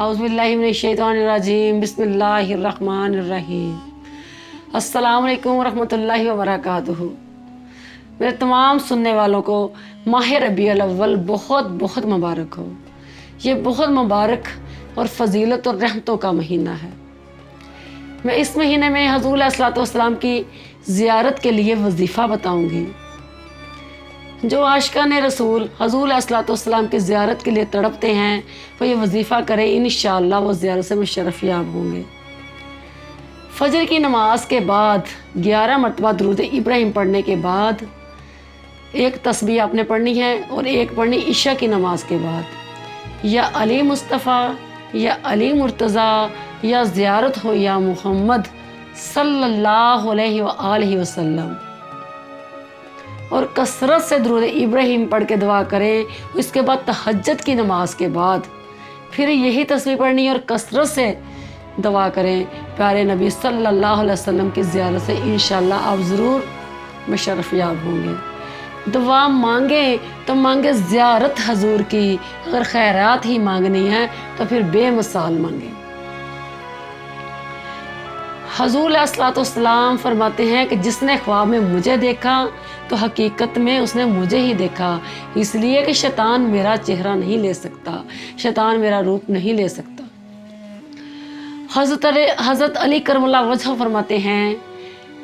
औज़ुबिल्लाहिमिनश्शैतानिर्रजीम बिस्मिल्लाहिर्रहमानिर्रहीम। अस्सलामु अलैकुम रहमतुल्लाहि व बरकातुहू। मेरे तमाम सुनने वालों को माह रबीउल अव्वल बहुत बहुत मुबारक हो। ये बहुत मुबारक और फ़जीलत और रहमतों का महीना है। मैं इस महीने में हज़ूर अलैहिस्सलातु वस्सलाम की ज़ियारत के लिए वजीफ़ा बताऊँगी। जो आशिकान रसूल हज़ूर अलैहिस्सलातु वस्सलाम की ज़ियारत के लिए तड़पते हैं वो ये वजीफ़ा करें, इंशाअल्लाह वो ज़ियारत से मुशर्रफ याब होंगे। फजर की नमाज के बाद 11 मरतबा दुरूद इब्राहिम पढ़ने के बाद एक तस्बीह आपने पढ़नी है और एक पढ़नी इशा की नमाज के बाद, या अली मुस्तफ़ा या अली मुर्तज़ा या ज़ियारत हो या मुहम्मद सल्लल्लाहु अलैहि वसल्लम, और कसरत से दुरूद इब्राहिम पढ़ के दुआ करें। उसके बाद तहज्जुद की नमाज के बाद फिर यही तस्बीह पढ़नी है और कसरत से दुआ करें। प्यारे नबी सल्लल्लाहु अलैहि वसल्लम की ज़ियारत से इंशाअल्लाह आप ज़रूर मुशर्रफ याब होंगे। दुआ मांगे तो मांगे ज़ियारत हजूर की, अगर खैरात ही मांगनी है तो फिर बेमिसाल मांगे। हज़ूर अलैहिस्सलातु वस्सलाम फरमाते हैं कि जिसने ख्वाब में मुझे देखा तो हकीकत में उसने मुझे ही देखा, इसलिए कि शैतान मेरा चेहरा नहीं ले सकता, शैतान मेरा रूप नहीं ले सकता। हज़रत अली करमुल्लाह वजह फरमाते हैं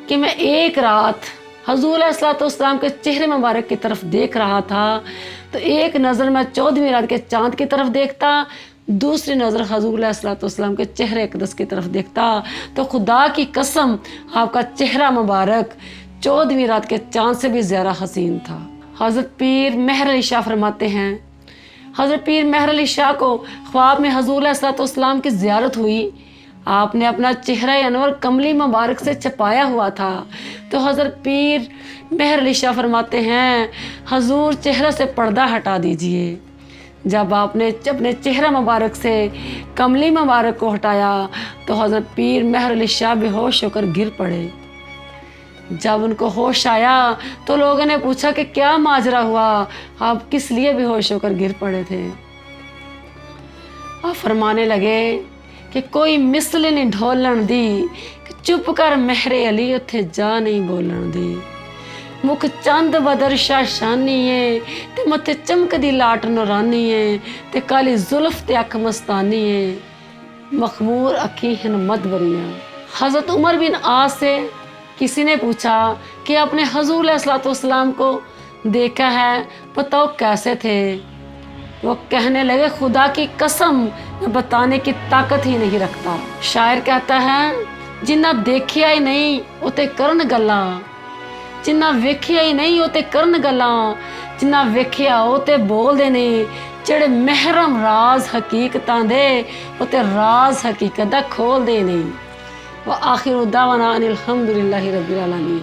कि मैं एक रात हज़ूर अलैहिस्सलातु वस्सलाम के चेहरे मुबारक की तरफ देख रहा था, तो एक नज़र मैं 14वीं रात के चाँद की तरफ देखता, दूसरी नज़र हज़ूर अलैहिस्सलातु वस्सलाम के चेहरे अक़दस की तरफ देखता, तो खुदा की कसम आपका चेहरा मुबारक 14वीं रात के चाँद से भी ज़्यादा हसीन था। हज़रत पीर मेहर अली शाह फरमाते हैं, हज़रत पीर मेहर अली शाह को ख्वाब में हज़ूर अलैहिस्सलातु वस्सलाम की ज़ियारत हुई। आपने अपना चेहरा अनवर कमली मुबारक से छपाया हुआ था, तो हज़रत पीर मेहर अली शाह फरमाते हैं, हजूर चेहरे से पर्दा हटा दीजिए। जब आपने अपने चेहरा मुबारक से कमली मुबारक को हटाया तो हज़रत पीर मेहर अली शाह बेहोश होकर गिर पड़े। जब उनको होश आया तो लोगों ने पूछा कि क्या माजरा हुआ, आप किस लिए बेहोश होकर गिर पड़े थे। आप फरमाने लगे कि कोई मिसल नहीं ढोलन दी, कि चुप कर मेहरे अली उथे जा नहीं बोलन दी। मुख चंद बदर शाशानी है ते मथे चमकदी लाट नूरानी है, ते काली जुल्फ ते अख मस्तानी है, मखमूर अखी हन मदबरियाँ। हज़रत उमर बिन आस से किसी ने पूछा कि आपने हज़ूर अलैहिस्सलातु वस्सलाम को देखा है, बताओ कैसे थे। वो कहने लगे, खुदा की कसम मैं बताने की ताकत ही नहीं रखता। शायर कहता है, जिन्ना देखिया ही नहीं उते करन गल्लां, जिन्ना वेखिया ही नहीं उते करन गल्लां, जिन्ना वेखिया उते बोलदे नहीं, जेड़े महरम राज हकीकतां दे उते राज हकीकत दा खोलदे नहीं। व आखिर दावाना अनिल हम्दुलिल्लाहि रब्बिल आलमीन।